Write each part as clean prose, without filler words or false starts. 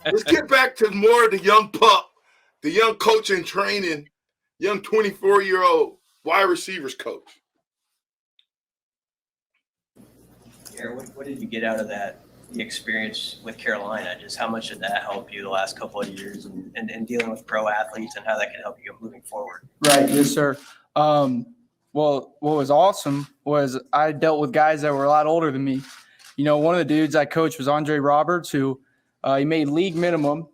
Let's get back to more of the young pup, the young coach in training, young 24-year-old wide receivers coach. Garret, what did you get out of that, the experience with Carolina? Just how much did that help you the last couple of years and dealing with pro athletes and how that can help you moving forward? Right. Yes, sir. Well, what was awesome was I dealt with guys that were a lot older than me. You know, one of the dudes I coached was Andre Roberts, who he made league minimum,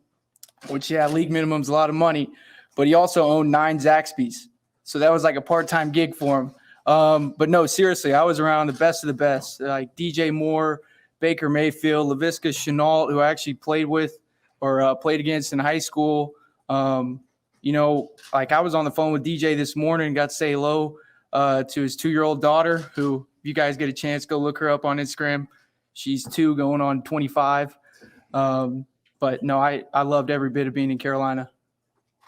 which, yeah, league minimum's a lot of money, but he also owned 9 Zaxby's. So that was like a part-time gig for him. But no, seriously, I was around the best of the best, like DJ Moore, Baker Mayfield, Laviska Shenault, who I actually played with or played against in high school. You know, like I was on the phone with DJ this morning, got to say hello to his 2-year-old daughter, who, if you guys get a chance, go look her up on Instagram. She's 2 going on 25. But no, I loved every bit of being in Carolina.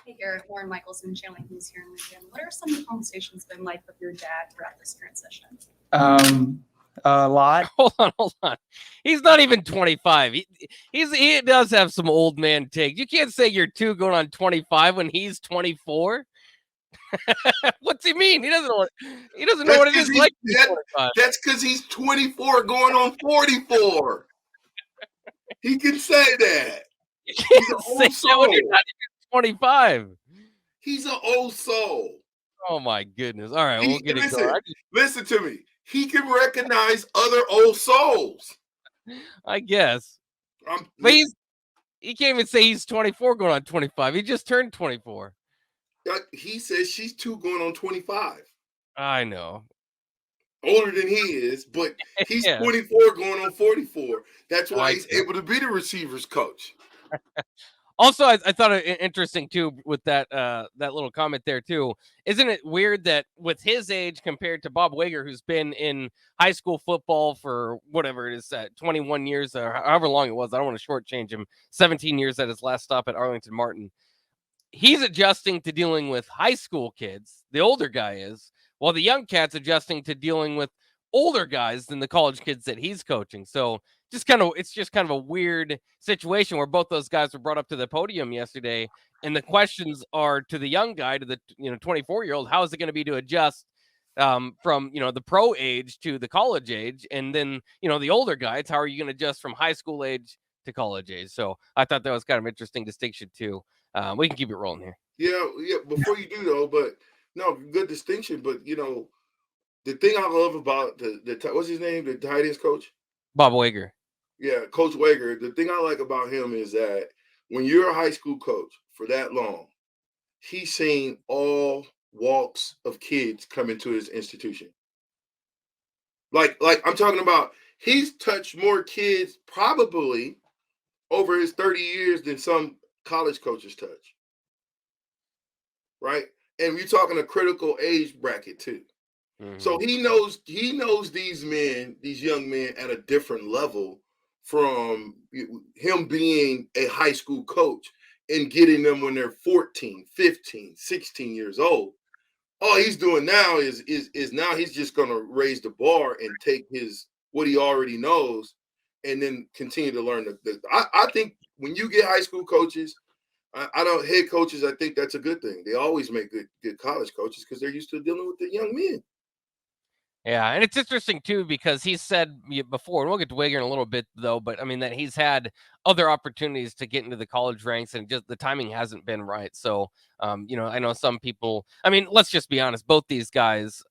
Hey, Garret, Warren Michelson, Channeling News here in Lincoln. What are some of the conversations been like with your dad throughout this transition? A lot. Hold on. He's not even 25. He does have some old man takes. You can't say you're 2 going on 25 when he's 24. What's he mean? He doesn't know what it is like. That's because he's 24 going on 44. He can say that. You can't say that when you're not even 25. He's an old soul. Oh my goodness! All right, we'll get it going. Listen to me. He can recognize other old souls. I guess. But he can't even say he's 24 going on 25. He just turned 24. He says she's 2 going on 25. I know. Older than he is, but he's 24 going on 44. That's why he's able to be the receivers coach. Also, I thought it interesting too with that little comment there too. Isn't it weird that with his age compared to Bob Wager, who's been in high school football for whatever it is, 21 years or however long it was, I don't want to shortchange him, 17 years at his last stop at Arlington Martin. He's adjusting to dealing with high school kids, the older guy is, while the young cat's adjusting to dealing with older guys than the college kids that he's coaching. So it's just kind of a weird situation where both those guys were brought up to the podium yesterday, and the questions are to the young guy, to the 24-year-old, how is it going to be to adjust from the pro age to the college age, and then the older guys, how are you going to adjust from high school age to college age? So I thought that was kind of interesting distinction too. We can keep it rolling here. Yeah. Before you do though, but no, good distinction. But the thing I love about the what's his name, the tight ends coach, Bob Wager. Yeah, Coach Wager. The thing I like about him is that when you're a high school coach for that long, he's seen all walks of kids come into his institution. Like I'm talking about, he's touched more kids probably over his 30 years than some college coaches touch. Right? And you're talking a critical age bracket too. Mm-hmm. So he knows these young men at a different level from him being a high school coach and getting them when they're 14, 15, 16 years old. All he's doing now is now he's just going to raise the bar and take what he already knows and then continue to learn. I think when you get high school coaches, head coaches, I think that's a good thing. They always make good college coaches because they're used to dealing with the young men. Yeah, and it's interesting too because he said before, and we'll get to Wager in a little bit though, but I mean that he's had other opportunities to get into the college ranks and just the timing hasn't been right. So, I know some people, I mean, let's just be honest, both these guys'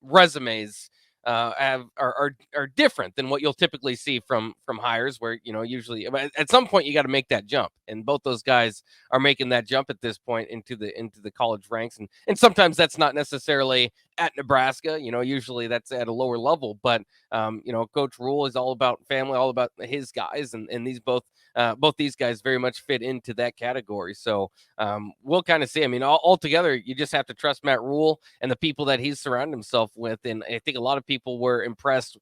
resumes are different than what you'll typically see from hires where, usually at some point you got to make that jump. And both those guys are making that jump at this point into the college ranks. And sometimes that's not necessarily at Nebraska, usually that's at a lower level, but Coach Rule is all about family, all about his guys. And these both these guys very much fit into that category. So we'll kind of see. I mean, altogether, you just have to trust Matt Rule and the people that he's surrounded himself with. And I think a lot of people were impressed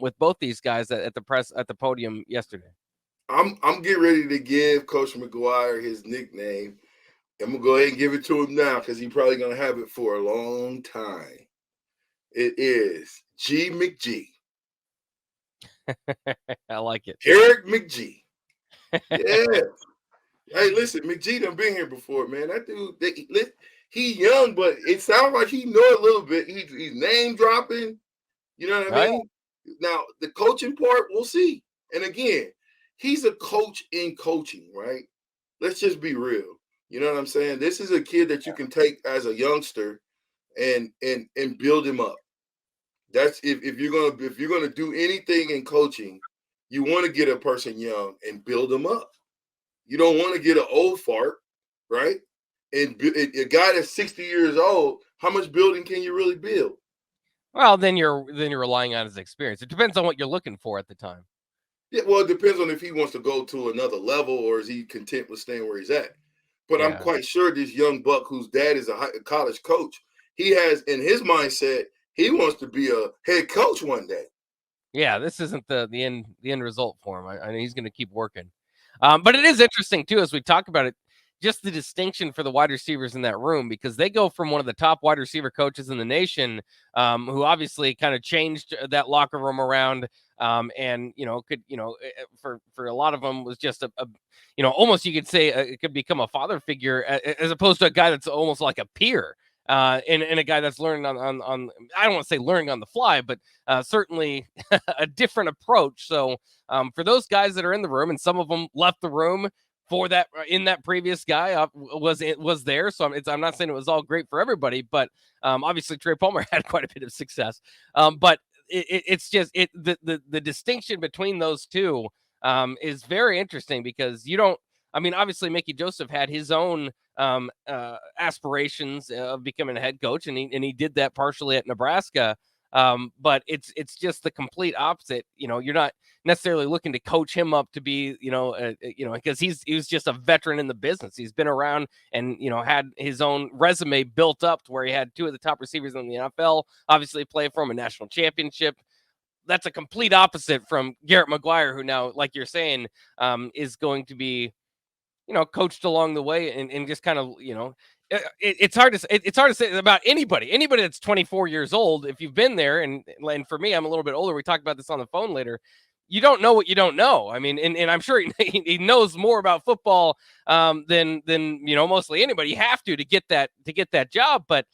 with both these guys at the podium yesterday. I'm getting ready to give Coach McGuire his nickname. I'm going to go ahead and give it to him now because he's probably going to have it for a long time. It is G McG. I like it. Eric McG. Yeah. Hey, listen, McGee done been here before, man. That dude, he young, but it sounds like he know a little bit. He's name dropping. You know what I Right. mean? Now, the coaching part, we'll see. And again, he's a coach in coaching, right? Let's just be real. You know what I'm saying? This is a kid that you can take as a youngster and build him up. That's if you're gonna do anything in coaching, you want to get a person young and build them up. You don't want to get an old fart, right? And a guy that's 60 years old, how much building can you really build? Well, then you're relying on his experience. It depends on what you're looking for at the time. Yeah, well, it depends on if he wants to go to another level or is he content with staying where he's at. But I'm quite sure this young buck whose dad is a college coach, he has in his mindset he wants to be a head coach one day. Yeah, this isn't the end result for him. I mean, he's going to keep working. But it is interesting too, as we talk about it, just the distinction for the wide receivers in that room, because they go from one of the top wide receiver coaches in the nation, who obviously kind of changed that locker room around, and for a lot of them was just a almost you could say it could become a father figure as opposed to a guy that's almost like a peer. And a guy that's learning on I don't want to say learning on the fly, but certainly a different approach. So for those guys that are in the room, and some of them left the room for that in that previous guy was there. So I'm not saying it was all great for everybody, but obviously Trey Palmer had quite a bit of success. But it's just the distinction between those two is very interesting, because you don't. I mean, obviously, Mickey Joseph had his own aspirations of becoming a head coach, and he did that partially at Nebraska. But it's just the complete opposite. You're not necessarily looking to coach him up to be, because he was just a veteran in the business. He's been around and had his own resume built up to where he had two of the top receivers in the NFL. Obviously, played for him a national championship. That's a complete opposite from Garret McGuire, who now, like you're saying, is going to be coached along the way and just kind of, it's hard to say about anybody that's 24 years old. If you've been there, and for me, I'm a little bit older. We talked about this on the phone later. You don't know what you don't know. I mean, and I'm sure he knows more about football than mostly anybody. You have to get that job, but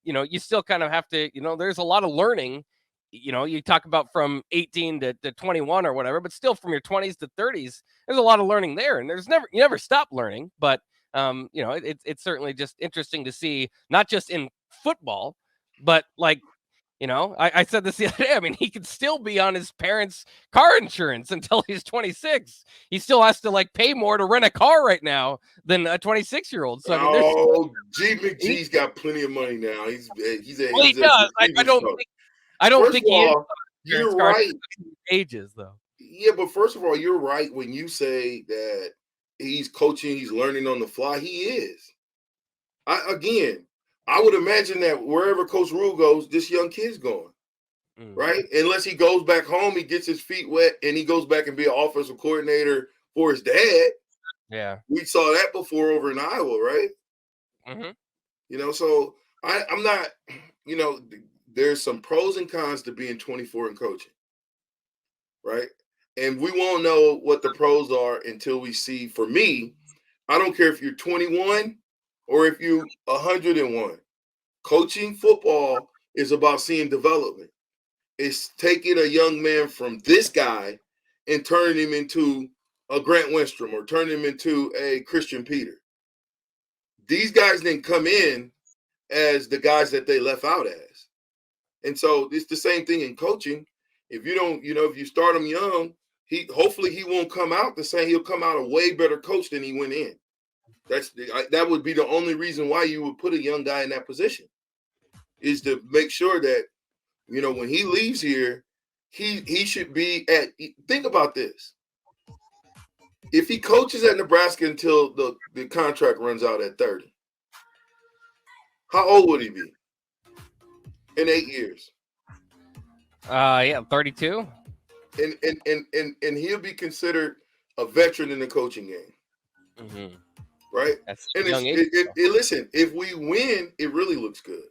you still kind of have to. There's a lot of learning. You talk about from 18 to 21 or whatever, but still from your 20s to 30s, there's a lot of learning there, and you never stop learning. But it's certainly just interesting to see, not just in football, but like, I said this the other day. I mean, he could still be on his parents' car insurance until he's 26. He still has to pay more to rent a car right now than a 26-year-old. So I mean, McGee's got plenty of money now. He does. I don't think he is. You're right. Ages though. Yeah, but first of all, you're right when you say that he's coaching, he's learning on the fly. He is. I would imagine that wherever Coach Rule goes, this young kid's going, right? Unless he goes back home, he gets his feet wet, and he goes back and be an offensive coordinator for his dad. Yeah, we saw that before over in Iowa, right? Mm-hmm. So I'm not. There's some pros and cons to being 24 and coaching, right? And we won't know what the pros are until we see. For me, I don't care if you're 21 or if you're 101. Coaching football is about seeing development. It's taking a young man from this guy and turning him into a Grant Wenstrom or turning him into a Christian Peter. These guys didn't come in as the guys that they left out as. And so it's the same thing in coaching. If you don't, if you start him young, hopefully he won't come out the same. He'll come out a way better coach than he went in. That would be the only reason why you would put a young guy in that position, is to make sure that, when he leaves here, he should be at. Think about this. If he coaches at Nebraska until the contract runs out at 30, how old would he be in 8 years? 32. And he'll be considered a veteran in the coaching game. Mm-hmm. Right? That's and young age. Listen, if we win, it really looks good.